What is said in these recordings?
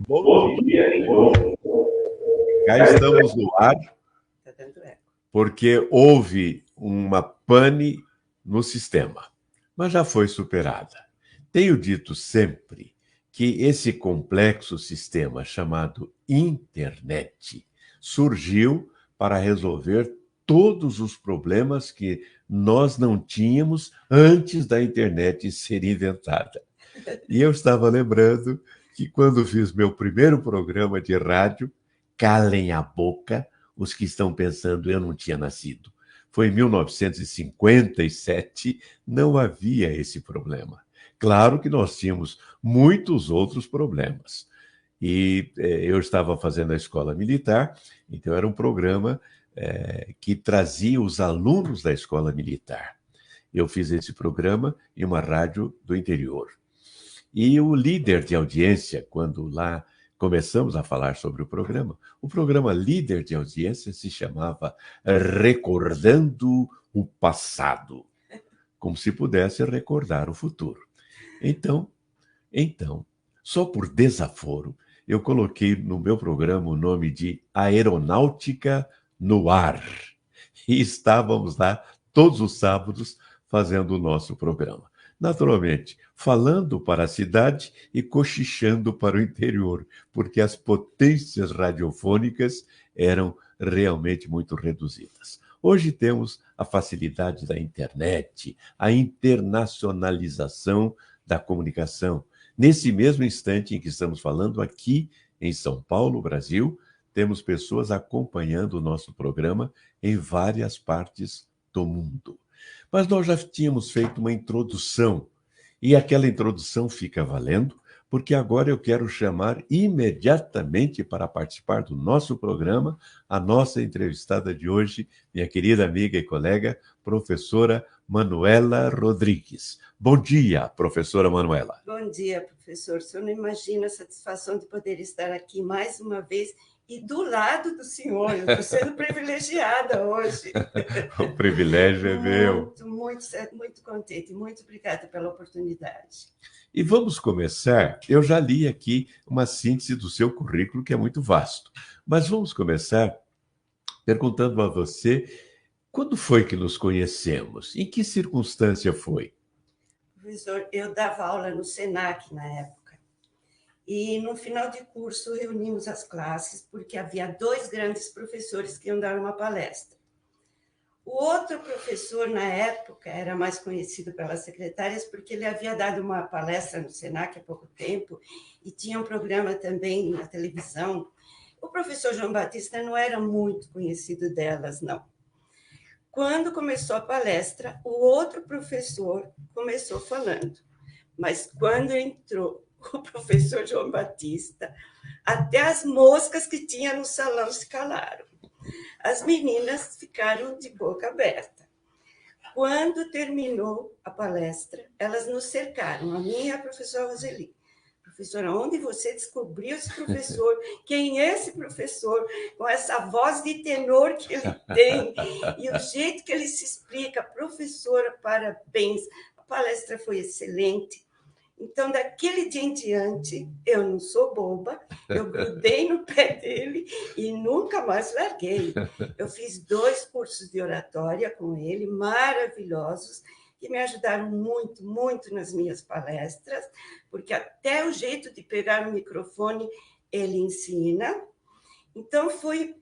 Bom dia, de novo. Cá estamos no ar, porque houve uma pane no sistema, mas já foi superada. Tenho dito sempre que esse complexo sistema chamado internet surgiu para resolver todos os problemas que nós não tínhamos antes da internet ser inventada. E eu estava lembrando que quando fiz meu primeiro programa de rádio, calem a boca os que estão pensando eu não tinha nascido. Foi em 1957, não havia esse problema. Claro que nós tínhamos muitos outros problemas. E eu estava fazendo a escola militar, então era um programa que trazia os alunos da escola militar. Eu fiz esse programa em uma rádio do interior. E o líder de audiência, quando lá começamos a falar sobre o programa líder de audiência se chamava Recordando o Passado, como se pudesse recordar o futuro. Então, só por desaforo, eu coloquei no meu programa o nome de Aeronáutica no Ar. E estávamos lá todos os sábados fazendo o nosso programa. Naturalmente, falando para a cidade e cochichando para o interior, porque as potências radiofônicas eram realmente muito reduzidas. Hoje temos a facilidade da internet, a internacionalização da comunicação. Nesse mesmo instante em que estamos falando aqui em São Paulo, Brasil, temos pessoas acompanhando o nosso programa em várias partes do mundo. Mas nós já tínhamos feito uma introdução, e aquela introdução fica valendo, porque agora eu quero chamar imediatamente para participar do nosso programa a nossa entrevistada de hoje, minha querida amiga e colega, professora Manuela Rodrigues. Bom dia, professora Manuela. Bom dia, professor. O senhor não imagina a satisfação de poder estar aqui mais uma vez e do lado do senhor. Eu estou sendo privilegiada hoje. O privilégio é meu. Muito contente. Muito obrigada pela oportunidade. E vamos começar. Eu já li aqui uma síntese do seu currículo, que é muito vasto. Mas vamos começar perguntando a você, quando foi que nos conhecemos? Em que circunstância foi? Professor, eu dava aula no SENAC na época. E no final de curso reunimos as classes, porque havia 2 grandes professores que iam dar uma palestra. O outro professor, na época, era mais conhecido pelas secretárias, porque ele havia dado uma palestra no SENAC há pouco tempo e tinha um programa também na televisão. O professor João Batista não era muito conhecido delas, não. Quando começou a palestra, o outro professor começou falando. Mas quando entrou o professor João Batista, até as moscas que tinha no salão se calaram. As meninas ficaram de boca aberta. Quando terminou a palestra, elas nos cercaram, a minha e a professora Roseli. Professora, onde você descobriu esse professor? Quem é esse professor? Com essa voz de tenor que ele tem e o jeito que ele se explica. Professora, parabéns. A palestra foi excelente. Então, daquele dia em diante, eu não sou boba, eu grudei no pé dele e nunca mais larguei. Eu fiz 2 cursos de oratória com ele, maravilhosos, que me ajudaram muito, muito nas minhas palestras, porque até o jeito de pegar o microfone ele ensina. Então, foi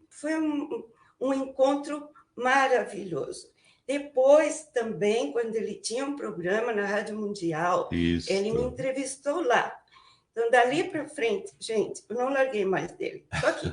um encontro maravilhoso. Depois, também, quando ele tinha um programa na Rádio Mundial, ele me entrevistou lá. Então, dali para frente, gente, eu não larguei mais dele. Estou aqui.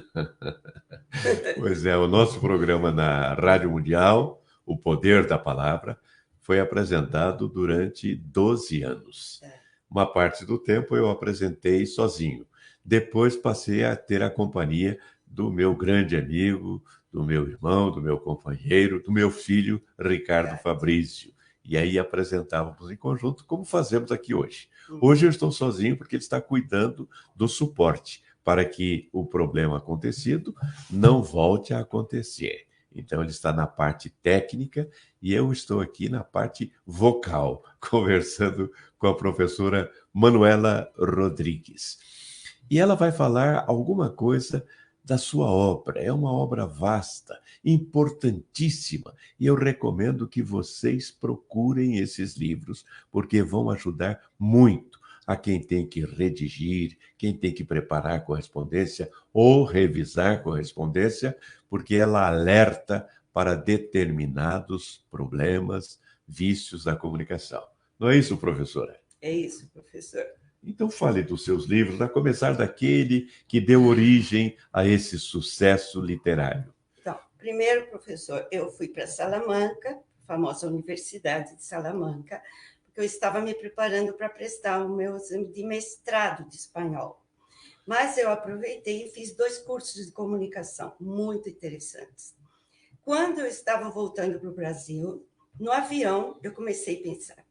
Pois é, o nosso programa na Rádio Mundial, O Poder da Palavra, foi apresentado durante 12 anos. Uma parte do tempo eu apresentei sozinho. Depois passei a ter a companhia do meu grande amigo, do meu irmão, do meu companheiro, do meu filho, Ricardo Fabrício. E aí apresentávamos em conjunto, como fazemos aqui hoje. Hoje eu estou sozinho porque ele está cuidando do suporte, para que o problema acontecido não volte a acontecer. Então ele está na parte técnica e eu estou aqui na parte vocal, conversando com a professora Manuela Rodrigues. E ela vai falar alguma coisa da sua obra. É uma obra vasta, importantíssima, e eu recomendo que vocês procurem esses livros, porque vão ajudar muito a quem tem que redigir, quem tem que preparar correspondência ou revisar correspondência, porque ela alerta para determinados problemas, vícios da comunicação. Não é isso, professora? É isso, professor. Então fale dos seus livros, a começar daquele que deu origem a esse sucesso literário. Então, primeiro, professor, eu fui para Salamanca, a famosa Universidade de Salamanca, porque eu estava me preparando para prestar o meu exame de mestrado de espanhol. Mas eu aproveitei e fiz 2 cursos de comunicação muito interessantes. Quando eu estava voltando para o Brasil, no avião, eu comecei a pensar: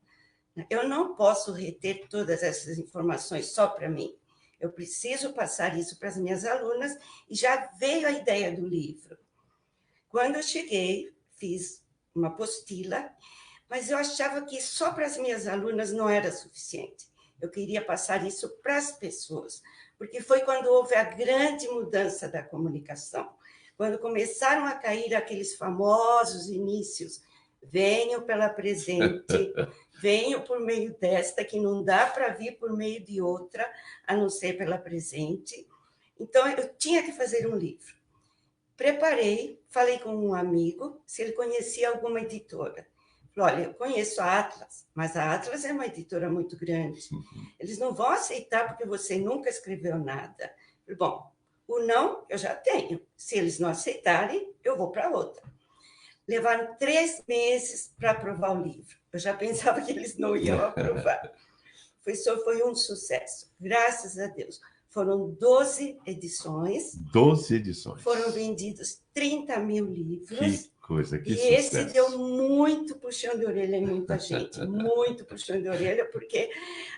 eu não posso reter todas essas informações só para mim. Eu preciso passar isso para as minhas alunas, e já veio a ideia do livro. Quando eu cheguei, fiz uma apostila, mas eu achava que só para as minhas alunas não era suficiente. Eu queria passar isso para as pessoas, porque foi quando houve a grande mudança da comunicação, quando começaram a cair aqueles famosos inícios: venho pela presente, venho por meio desta, que não dá para vir por meio de outra, a não ser pela presente. Então, eu tinha que fazer um livro. Preparei, falei com um amigo se ele conhecia alguma editora. Falei: olha, eu conheço a Atlas, mas a Atlas é uma editora muito grande. Eles não vão aceitar porque você nunca escreveu nada. Falei: bom, o não eu já tenho. Se eles não aceitarem, eu vou para outra. Levaram 3 meses para aprovar o livro. Eu já pensava que eles não iam aprovar. Foi um sucesso, graças a Deus. Foram 12 edições. 12 edições. Foram vendidos 30 mil livros. Que coisa, que e sucesso. Esse deu muito puxão de orelha em muita gente, muito puxão de orelha, porque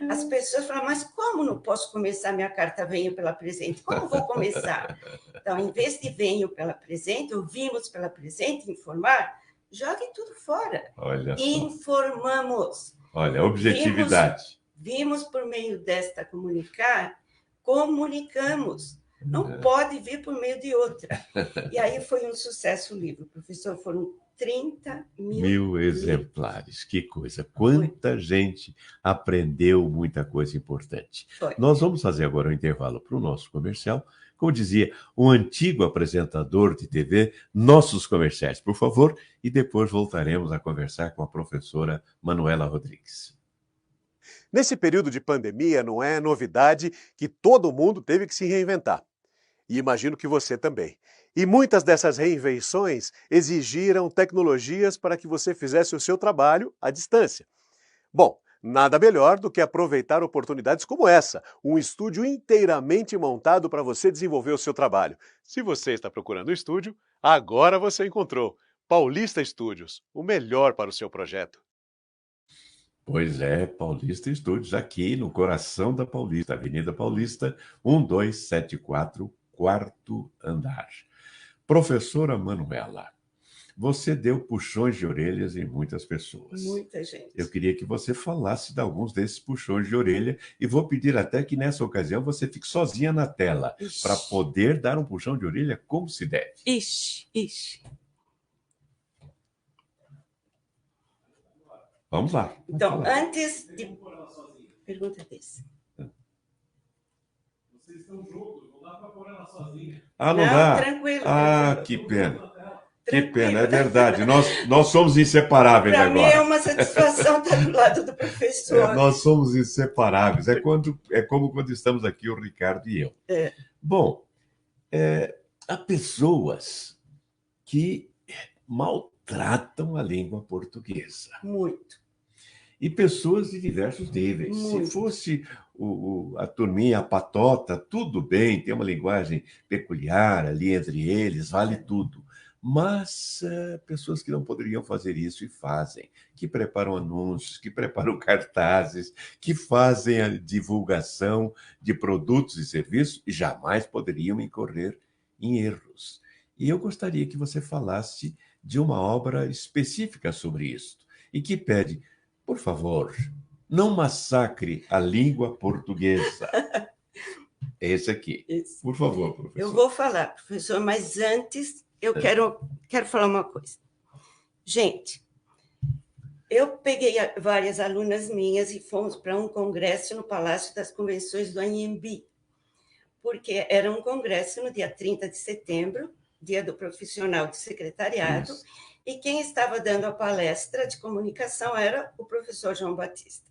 as pessoas falam: mas como não posso começar minha carta Venho pela Presente? Como vou começar? Então, em vez de Venho pela Presente, ou Vimos pela Presente, informar, jogue tudo fora. Olha só. Informamos. Olha, objetividade. Vimos por meio desta comunicar, comunicamos. Não pode vir por meio de outra. E aí foi um sucesso o livro, professor. Foram 30 mil exemplares. Que coisa. Quanta gente aprendeu muita coisa importante. Nós vamos fazer agora um intervalo para o nosso comercial. Como dizia um antigo apresentador de TV, nossos comerciais, por favor, e depois voltaremos a conversar com a professora Manuela Rodrigues. Nesse período de pandemia, não é novidade que todo mundo teve que se reinventar. E imagino que você também. E muitas dessas reinvenções exigiram tecnologias para que você fizesse o seu trabalho à distância. Bom, nada melhor do que aproveitar oportunidades como essa, um estúdio inteiramente montado para você desenvolver o seu trabalho. Se você está procurando um estúdio, agora você encontrou. Paulista Estúdios, o melhor para o seu projeto. Pois é, Paulista Estúdios, aqui no coração da Paulista, Avenida Paulista, 1274, 4º andar. Professora Manuela, você deu puxões de orelhas em muitas pessoas. Muita gente. Eu queria que você falasse de alguns desses puxões de orelha e vou pedir até que nessa ocasião você fique sozinha na tela para poder dar um puxão de orelha como se deve. Ixi. Vamos lá. Então, antes de... Pergunta desse. Vocês estão juntos, não dá para pôr ela sozinha. Ah, não dá? Tranquilo. Que pena. Que pena, é verdade. Nós somos inseparáveis pra agora. Para mim é uma satisfação estar do lado do professor. Nós somos inseparáveis. É como quando estamos aqui, o Ricardo e eu. Bom, há pessoas que maltratam a língua portuguesa. Muito. E pessoas de diversos níveis. Muito. Se fosse a turminha, a patota, tudo bem, tem uma linguagem peculiar ali entre eles, vale tudo. Mas pessoas que não poderiam fazer isso e fazem, que preparam anúncios, que preparam cartazes, que fazem a divulgação de produtos e serviços e jamais poderiam incorrer em erros. E eu gostaria que você falasse de uma obra específica sobre isso e que pede: por favor, não massacre a língua portuguesa. Esse aqui. Esse. Por favor, professor. Eu vou falar, professor, mas antes eu quero falar uma coisa. Gente, eu peguei várias alunas minhas e fomos para um congresso no Palácio das Convenções do Anhembi, porque era um congresso no dia 30 de setembro, dia do profissional de secretariado, isso. E quem estava dando a palestra de comunicação era o professor João Batista.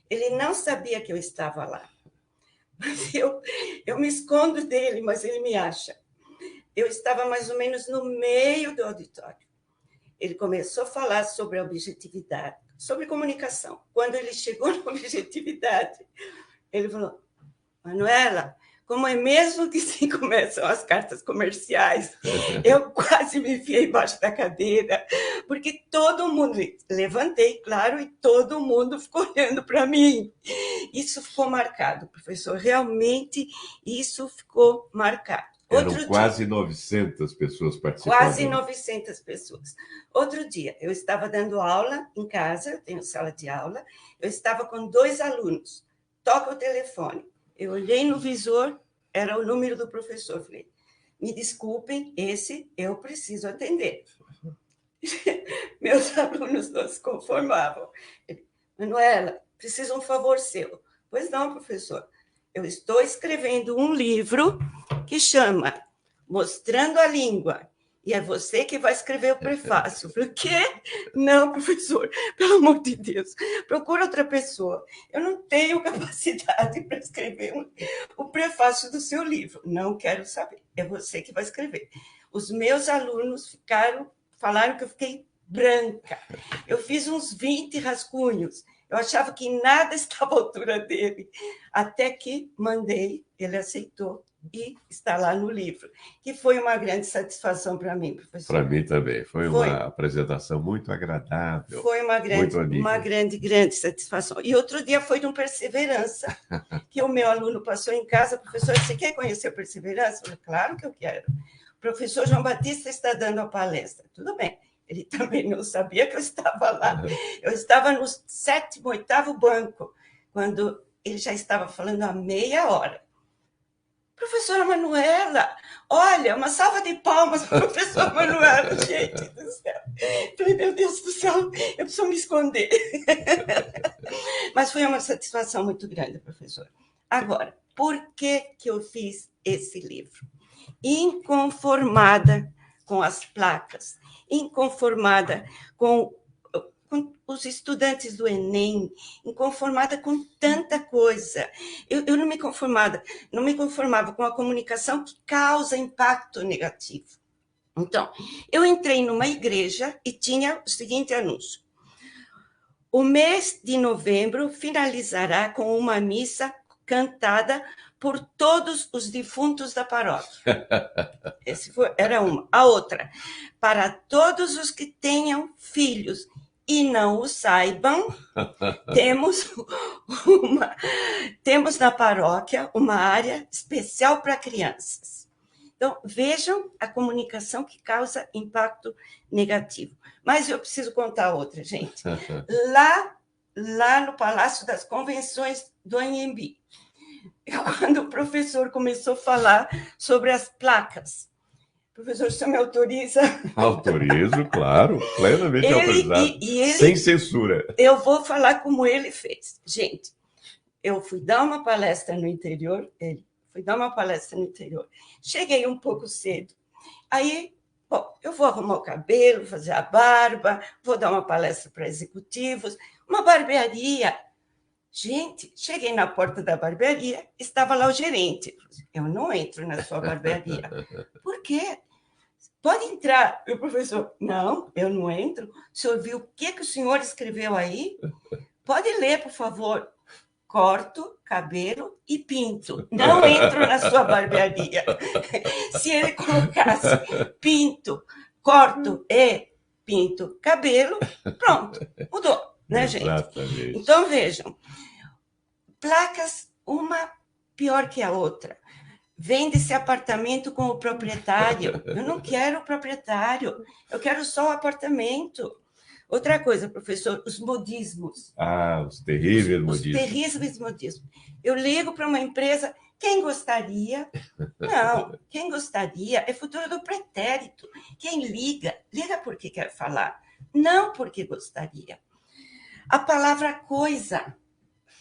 Ele não sabia que eu estava lá. Mas eu me escondo dele, mas ele me acha. Eu estava mais ou menos no meio do auditório. Ele começou a falar sobre a objetividade, sobre comunicação. Quando ele chegou na objetividade, ele falou, Manuela, como é mesmo que se começam as cartas comerciais? Eu quase me enfiei embaixo da cadeira, porque todo mundo... Levantei, claro, e todo mundo ficou olhando para mim. Isso ficou marcado, professor. Realmente, isso ficou marcado. Eram quase 900 pessoas participando. Quase 900 pessoas. Outro dia, eu estava dando aula em casa, eu tenho sala de aula, eu estava com 2 alunos. Toca o telefone. Eu olhei no visor, era o número do professor. Falei, me desculpem, esse eu preciso atender. Meus alunos não se conformavam. Manuela, preciso um favor seu. Pois não, professor. Eu estou escrevendo um livro que chama Mostrando a Língua. E é você que vai escrever o prefácio. Por quê? Não, professor, pelo amor de Deus, procura outra pessoa. Eu não tenho capacidade para escrever o prefácio do seu livro. Não quero saber. É você que vai escrever. Os meus alunos falaram que eu fiquei branca. Eu fiz uns 20 rascunhos. Eu achava que nada estava à altura dele. Até que mandei, ele aceitou. E está lá no livro, que foi uma grande satisfação para mim, professor. Para mim também, foi uma apresentação muito agradável. Foi uma grande satisfação. E outro dia foi de um Perseverança, que o meu aluno passou em casa, professor, você quer conhecer o Perseverança? Eu falei, claro que eu quero. O professor João Batista está dando a palestra. Tudo bem, ele também não sabia que eu estava lá. Eu estava no 7º, 8º banco, quando ele já estava falando há meia hora. Professora Manuela, olha, uma salva de palmas para a professora Manuela, gente do céu. Falei, meu Deus do céu, eu preciso me esconder. Mas foi uma satisfação muito grande, professor. Agora, por que eu fiz esse livro? Inconformada com as placas, inconformada com os estudantes do Enem, inconformada com tanta coisa. Eu não me conformava com a comunicação que causa impacto negativo. Então, eu entrei numa igreja e tinha o seguinte anúncio. O mês de novembro finalizará com uma missa cantada por todos os defuntos da paróquia. Era uma. A outra, para todos os que tenham filhos e não o saibam, temos na paróquia uma área especial para crianças. Então, vejam a comunicação que causa impacto negativo. Mas eu preciso contar outra, gente. Lá no Palácio das Convenções do Anhembi, quando o professor começou a falar sobre as placas, professor, você me autoriza? Autorizo, claro, plenamente autorizado, sem censura. Eu vou falar como ele fez. Gente, eu fui dar uma palestra no interior, cheguei um pouco cedo, aí, bom, eu vou arrumar o cabelo, fazer a barba, vou dar uma palestra para executivos, uma barbearia. Gente, cheguei na porta da barbearia, estava lá o gerente. Eu não entro na sua barbearia. Por quê? Pode entrar. E o professor, não, eu não entro. O senhor viu o que o senhor escreveu aí? Pode ler, por favor. Corto, cabelo e pinto. Não entro na sua barbearia. Se ele colocasse pinto, corto e pinto, cabelo, pronto, mudou, né, gente? Exatamente. Então, vejam, placas, uma pior que a outra. Vende-se apartamento com o proprietário. Eu não quero o proprietário, eu quero só o apartamento. Outra coisa, professor, os modismos. Ah, os terríveis modismos. Os terríveis modismos. Eu ligo para uma empresa, Quem gostaria? Não, quem gostaria é futuro do pretérito. Quem liga, liga porque quer falar, não porque gostaria. A palavra coisa,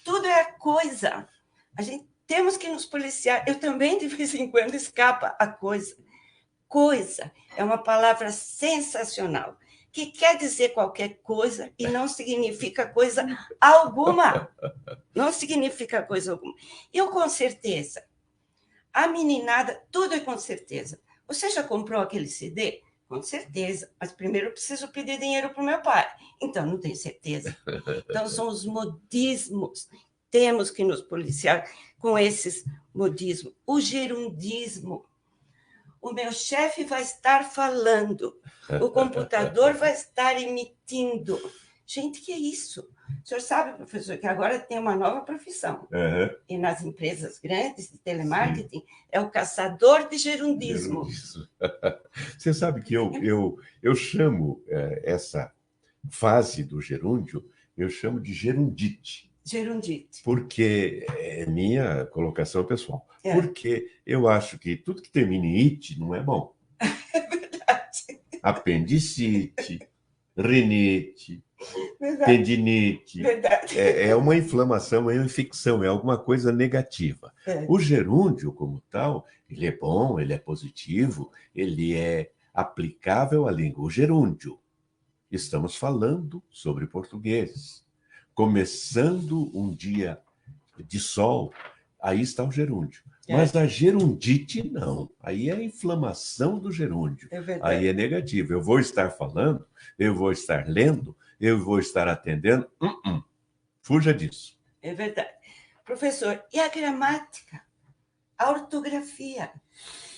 tudo é coisa. A gente temos que nos policiar. Eu também, de vez em quando, escapa a coisa. Coisa é uma palavra sensacional, que quer dizer qualquer coisa e não significa coisa alguma. Não significa coisa alguma. Eu, com certeza, a meninada, tudo é com certeza. Você já comprou aquele CD? Com certeza. Mas primeiro eu preciso pedir dinheiro para o meu pai. Então, não tenho certeza. Então, são os modismos. Temos que nos policiar com esses modismos. O gerundismo. O meu chefe vai estar falando. O computador vai estar emitindo. Gente, que é isso? O senhor sabe, professor, que agora tem uma nova profissão. Uhum. E nas empresas grandes de telemarketing, sim, é o caçador de gerundismo. Você sabe que eu chamo essa fase do gerúndio, eu chamo de gerundite. Gerundite. Porque é minha colocação pessoal. É. Porque eu acho que tudo que termina em ite não é bom. É verdade. Apendicite, rinite, tendinite. Verdade. É uma inflamação, é uma infecção, é alguma coisa negativa. É. O gerúndio, como tal, ele é bom, ele é positivo, ele é aplicável à língua. O gerúndio. Estamos falando sobre português. Começando um dia de sol, aí está o gerúndio. Mas a gerundite, não. Aí é a inflamação do gerúndio. Aí é negativo. Eu vou estar falando, eu vou estar lendo, eu vou estar atendendo. Fuja disso. É verdade. Professor, e a gramática? A ortografia?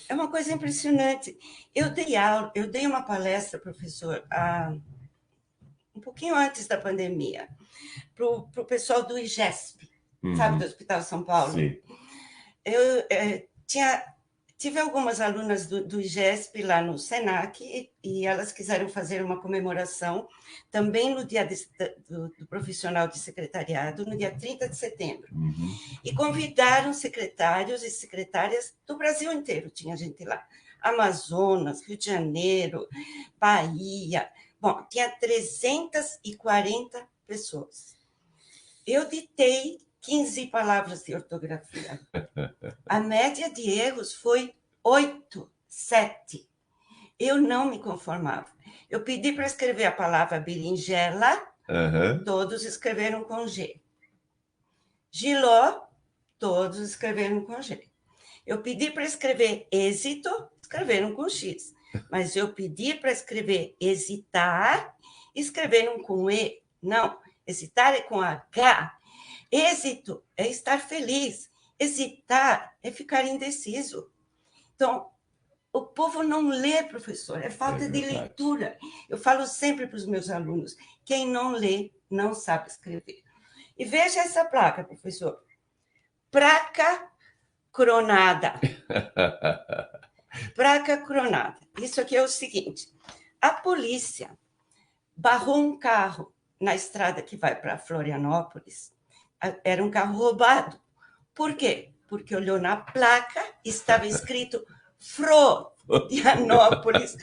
É uma coisa impressionante. Eu dei uma palestra, professor, um pouquinho antes da pandemia, para o pessoal do IGESP, sabe, do Hospital São Paulo. Sim. Eu tive algumas alunas do IGESP lá no SENAC e elas quiseram fazer uma comemoração também no dia do profissional de secretariado, no dia 30 de setembro. E convidaram secretários e secretárias do Brasil inteiro, tinha gente lá. Amazonas, Rio de Janeiro, Bahia. Bom, tinha 340 pessoas. Eu ditei 15 palavras de ortografia. A média de erros foi 8, 7. Eu não me conformava. Eu pedi para escrever a palavra berinjela, todos escreveram com G. Giló, todos escreveram com G. Eu pedi para escrever êxito, escreveram com X. Mas eu pedi para escrever hesitar, escreveram com E. Não, hesitar é com H. Êxito é estar feliz. Hesitar é ficar indeciso. Então, o povo não lê, professor, é falta de leitura. Eu falo sempre para os meus alunos, quem não lê não sabe escrever. E veja essa placa, professor. Placa cronada. Placa cronada. Isso aqui é o seguinte, a polícia barrou um carro na estrada que vai para Florianópolis. Era um carro roubado. Por quê? Porque olhou na placa, estava escrito Florianópolis,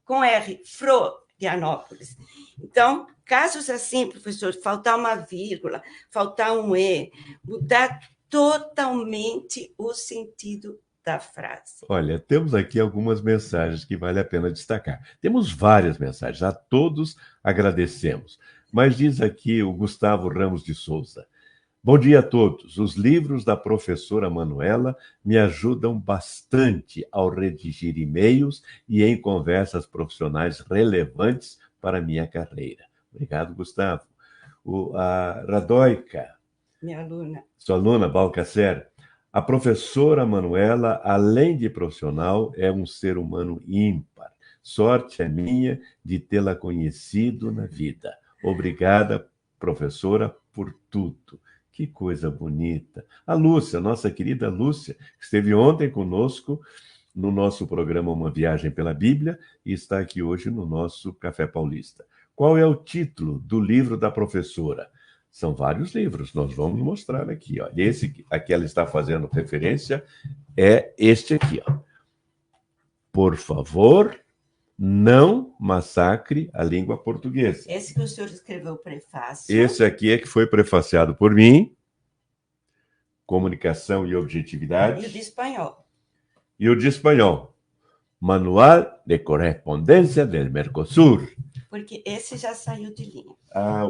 com R, Florianópolis. Então, casos assim, professor, faltar uma vírgula, faltar um E, mudar totalmente o sentido da frase. Olha, temos aqui algumas mensagens que vale a pena destacar. Temos várias mensagens, a todos agradecemos. Mas diz aqui o Gustavo Ramos de Souza. Bom dia a todos. Os livros da professora Manuela me ajudam bastante ao redigir e-mails e em conversas profissionais relevantes para a minha carreira. Obrigado, Gustavo. A Radoica. Minha aluna. Sua aluna, Balcacer. A professora Manuela, além de profissional, é um ser humano ímpar. Sorte é minha de tê-la conhecido na vida. Obrigada, professora, por tudo. Que coisa bonita. A Lúcia, nossa querida Lúcia, que esteve ontem conosco no nosso programa Uma Viagem pela Bíblia e está aqui hoje no nosso Café Paulista. Qual é o título do livro da professora? São vários livros, nós vamos mostrar aqui. Ó. Esse a que ela está fazendo referência é este aqui. Ó. Por favor, não massacre a língua portuguesa. Esse que o senhor escreveu o prefácio. Esse aqui é que foi prefaciado por mim, Comunicação e Objetividade. E o de espanhol. E o de espanhol, Manual de Correspondência del Mercosur. Porque esse já saiu de linha.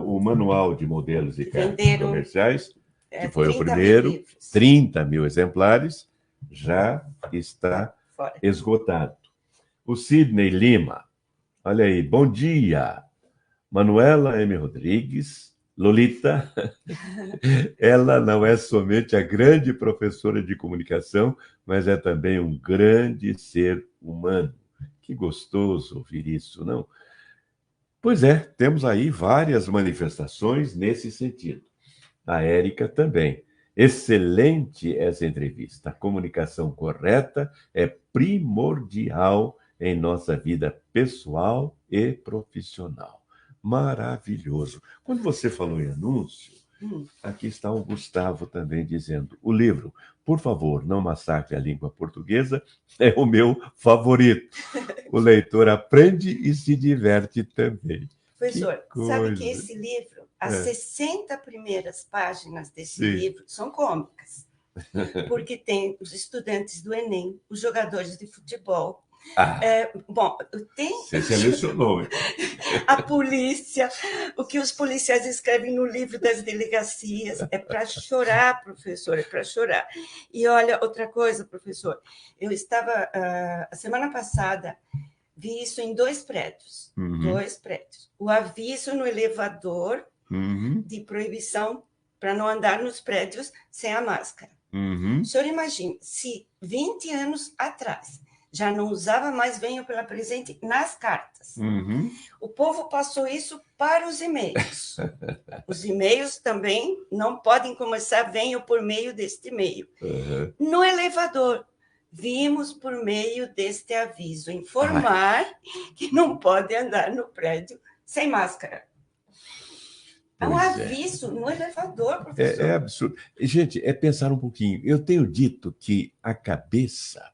O Manual de Modelos e Cartas Venderam, Comerciais, que foi o 30 mil primeiro, livros. 30 mil exemplares, já está Fora. esgotado. O Sidney Lima, olha aí, bom dia. Manuela M. Rodrigues, Lolita, ela não é somente a grande professora de comunicação, mas é também um grande ser humano. Que gostoso ouvir isso, não? Pois é, temos aí várias manifestações nesse sentido. A Érica também. Excelente essa entrevista. A comunicação correta é primordial em nossa vida pessoal e profissional. Maravilhoso. Quando você falou em anúncio, aqui está o Gustavo também dizendo, o livro, por favor, não massacre a língua portuguesa, é o meu favorito. O leitor aprende e se diverte também. Professor, sabe que esse livro, as 60 primeiras páginas desse livro são cômicas. Porque tem os estudantes do Enem, os jogadores de futebol. Tem... Você selecionou. A polícia, o que os policiais escrevem no livro das delegacias. É para chorar, professor, é para chorar. E olha, outra coisa, professor, eu estava, a semana passada, vi isso em 2 prédios. 2 prédios. O aviso no elevador de proibição para não andar nos prédios sem a máscara. O senhor imagine, se 20 anos atrás já não usava mais venho pela presente nas cartas. O povo passou isso para os e-mails. Os e-mails também não podem começar venho por meio deste e-mail. No elevador, vimos por meio deste aviso informar que não pode andar no prédio sem máscara. É um aviso no elevador, professor. É absurdo. Gente, é pensar um pouquinho. Eu tenho dito que a cabeça,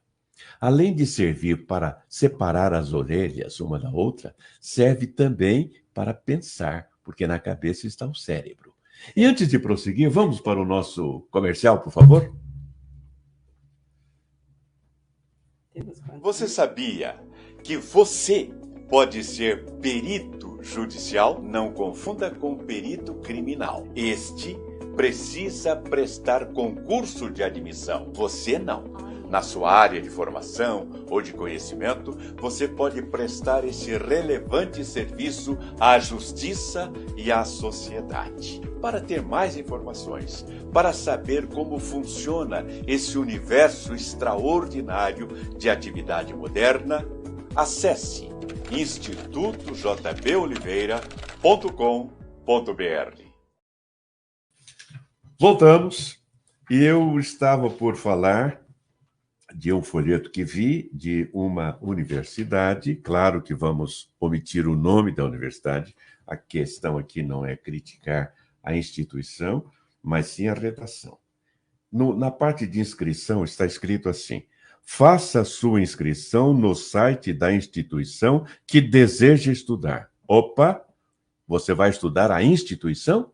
além de servir para separar as orelhas uma da outra, serve também para pensar, porque na cabeça está o cérebro. E antes de prosseguir, vamos para o nosso comercial, por favor? Você sabia que você pode ser perito judicial? Não confunda com perito criminal. Este precisa prestar concurso de admissão. Você não. Na sua área de formação ou de conhecimento, você pode prestar esse relevante serviço à justiça e à sociedade. Para ter mais informações, para saber como funciona esse universo extraordinário de atividade moderna, acesse institutojboliveira.com.br. Voltamos. E eu estava por falar de um folheto que vi de uma universidade. Claro que vamos omitir o nome da universidade. A questão aqui não é criticar a instituição, mas sim a redação. Na parte de inscrição está escrito assim: faça a sua inscrição no site da instituição que deseja estudar. Opa! Você vai estudar a instituição?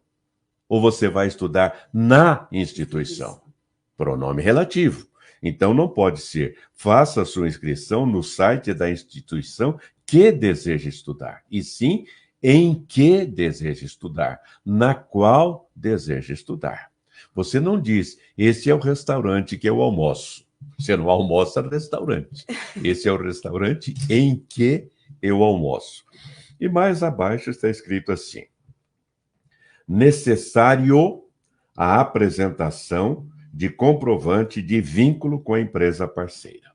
Ou você vai estudar na instituição? Pronome relativo. Então, não pode ser faça a sua inscrição no site da instituição que deseja estudar, e sim em que deseja estudar, na qual deseja estudar. Você não diz, esse é o restaurante que eu almoço. Você não almoça no restaurante. Esse é o restaurante em que eu almoço. E mais abaixo está escrito assim: necessário a apresentação de comprovante de vínculo com a empresa parceira.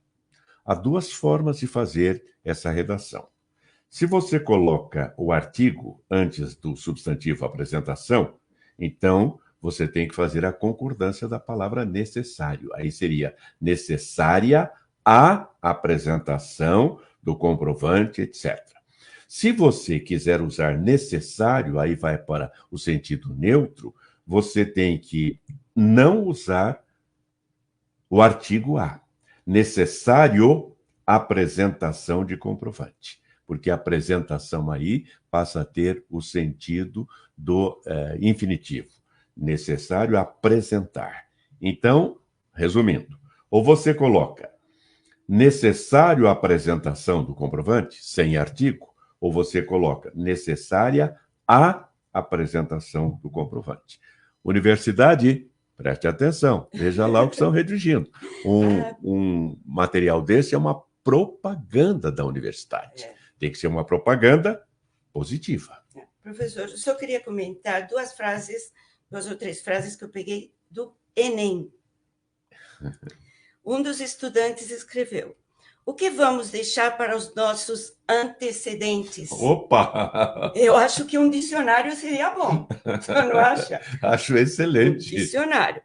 Há 2 formas de fazer essa redação. Se você coloca o artigo antes do substantivo apresentação, então você tem que fazer a concordância da palavra necessário. Aí seria necessária a apresentação do comprovante, etc. Se você quiser usar necessário, aí vai para o sentido neutro, você tem que não usar o artigo A. Necessário apresentação de comprovante. Porque a apresentação aí passa a ter o sentido do infinitivo. Necessário apresentar. Então, resumindo, ou você coloca necessário apresentação do comprovante, sem artigo, ou você coloca necessária a apresentação do comprovante. Universidade, preste atenção, veja lá o que estão redigindo. Um material desse é uma propaganda da universidade. Tem que ser uma propaganda positiva. Professor, eu só queria comentar duas ou três frases que eu peguei do Enem. Um dos estudantes escreveu: o que vamos deixar para os nossos antecedentes? Opa! Eu acho que um dicionário seria bom. Você não acha? Acho excelente. Um dicionário.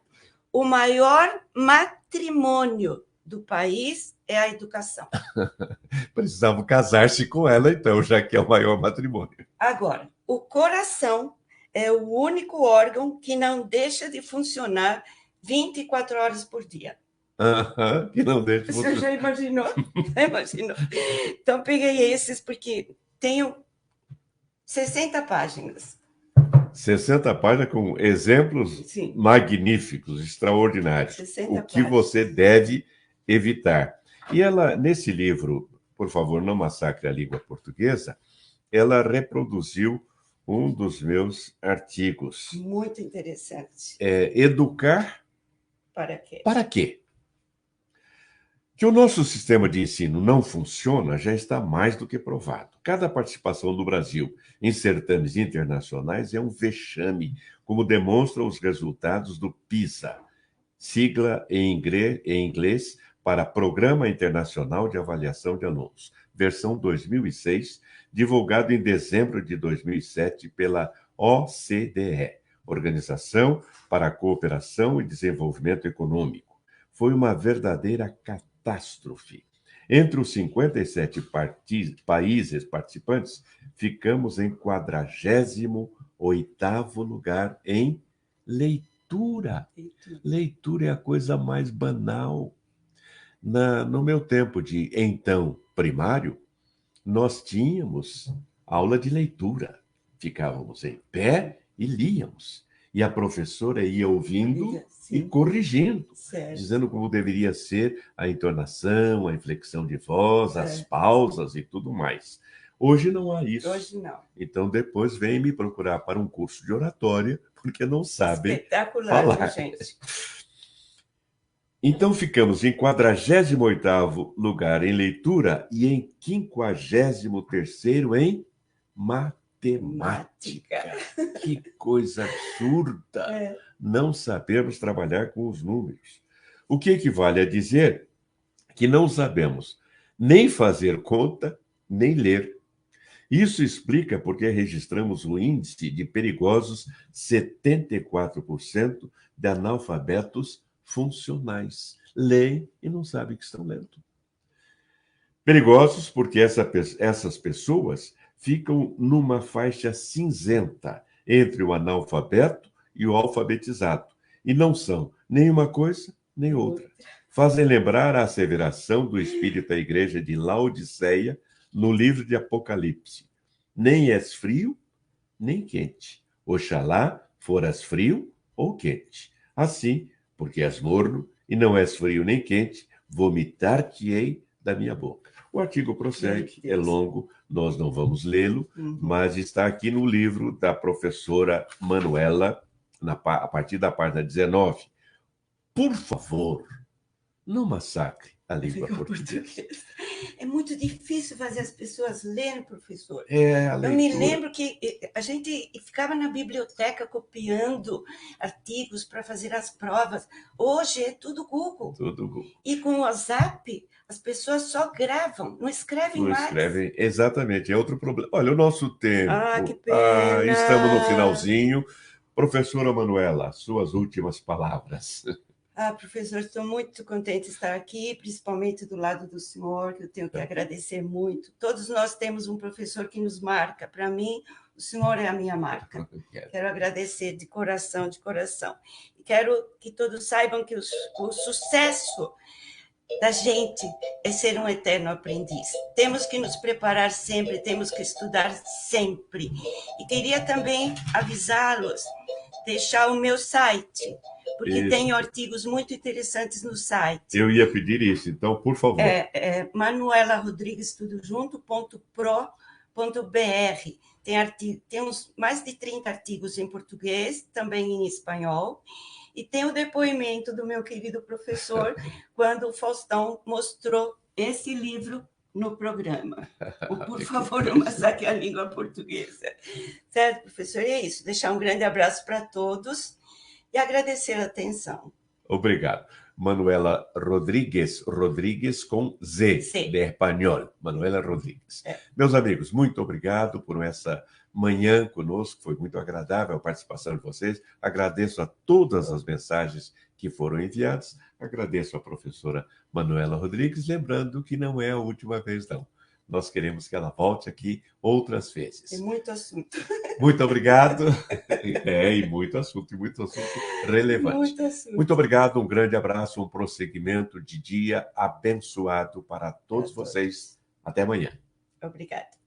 O maior matrimônio do país é a educação. Precisavam casar-se com ela, então, já que é o maior matrimônio. Agora, o coração é o único órgão que não deixa de funcionar 24 horas por dia. Que não deixa de funcionar. Você já imaginou? Já imaginou? Então, peguei esses porque tenho 60 páginas. 60 páginas com exemplos Sim. Magníficos, extraordinários. O que você deve evitar. E ela, nesse livro, por favor, Não Massacre a Língua Portuguesa, ela reproduziu um dos meus artigos. Muito interessante. Educar para quê? Para quê? Que o nosso sistema de ensino não funciona já está mais do que provado. Cada participação do Brasil em certames internacionais é um vexame, como demonstram os resultados do PISA, sigla em inglês para Programa Internacional de Avaliação de Alunos, versão 2006, divulgado em dezembro de 2007 pela OCDE, Organização para a Cooperação e Desenvolvimento Econômico. Foi uma verdadeira catástrofe. Entre os 57 países participantes, ficamos em 48º lugar em leitura. Leitura é a coisa mais banal. No meu tempo de, então, primário, nós tínhamos aula de leitura. Ficávamos em pé e líamos. E a professora ia ouvindo e corrigindo, dizendo como deveria ser a entonação, a inflexão de voz, as pausas e tudo mais. Hoje não há isso. Hoje não. Então, depois vem me procurar para um curso de oratória, porque não sabem Espetacular, falar. Gente. Então, ficamos em 48º lugar em leitura e em 53º em matemática. Que coisa absurda! Não sabemos trabalhar com os números. O que equivale a dizer que não sabemos nem fazer conta, nem ler. Isso explica porque registramos o índice de perigosos 74% de analfabetos funcionais. Leem e não sabem que estão lendo. Perigosos porque essas pessoas ficam numa faixa cinzenta entre o analfabeto e o alfabetizado. E não são nem uma coisa, nem outra. Fazem lembrar a asseveração do espírito da igreja de Laodiceia no livro de Apocalipse. Nem és frio, nem quente. Oxalá foras frio ou quente. Assim, porque és morno e não és frio nem quente, vomitar-te-ei da minha boca. O artigo prossegue, é longo, nós não vamos lê-lo, mas está aqui no livro da professora Manuela, a partir da página 19. Por favor, não massacre a língua portuguesa. É muito difícil fazer as pessoas lerem, professor. Eu me lembro que a gente ficava na biblioteca copiando artigos para fazer as provas. Hoje é tudo Google. Tudo Google. E com o WhatsApp, as pessoas só gravam, não escrevem mais. Não escrevem, exatamente, é outro problema. Olha, o nosso tempo. Que pena. Estamos no finalzinho. Professora Manuela, suas últimas palavras. Professor, estou muito contente de estar aqui, principalmente do lado do senhor, que eu tenho que agradecer muito. Todos nós temos um professor que nos marca. Para mim, o senhor é a minha marca. Quero agradecer de coração, de coração. E quero que todos saibam que o sucesso da gente é ser um eterno aprendiz. Temos que nos preparar sempre, temos que estudar sempre. E queria também avisá-los, deixar o meu site, porque tenho artigos muito interessantes no site. Eu ia pedir isso, então, por favor. Manuela Rodrigues, tudo junto, .pro.br. Tem mais de 30 artigos em português, também em espanhol, e tem o depoimento do meu querido professor, quando o Faustão mostrou esse livro no programa. Por favor, não massacre a língua portuguesa. Certo, professor? E é isso. Deixar um grande abraço para todos e agradecer a atenção. Obrigado. Manuela Rodrigues, Rodrigues com Z, Sim. de espanhol. Manuela Rodrigues. Meus amigos, muito obrigado por essa manhã conosco, foi muito agradável a participação de vocês. Agradeço a todas as mensagens que foram enviadas. Agradeço à professora Manuela Rodrigues, lembrando que não é a última vez, não. Nós queremos que ela volte aqui outras vezes. Tem muito assunto. Muito obrigado. E muito assunto relevante. Muito assunto. Muito obrigado, um grande abraço, um prosseguimento de dia abençoado para todos vocês. Até amanhã. Obrigada.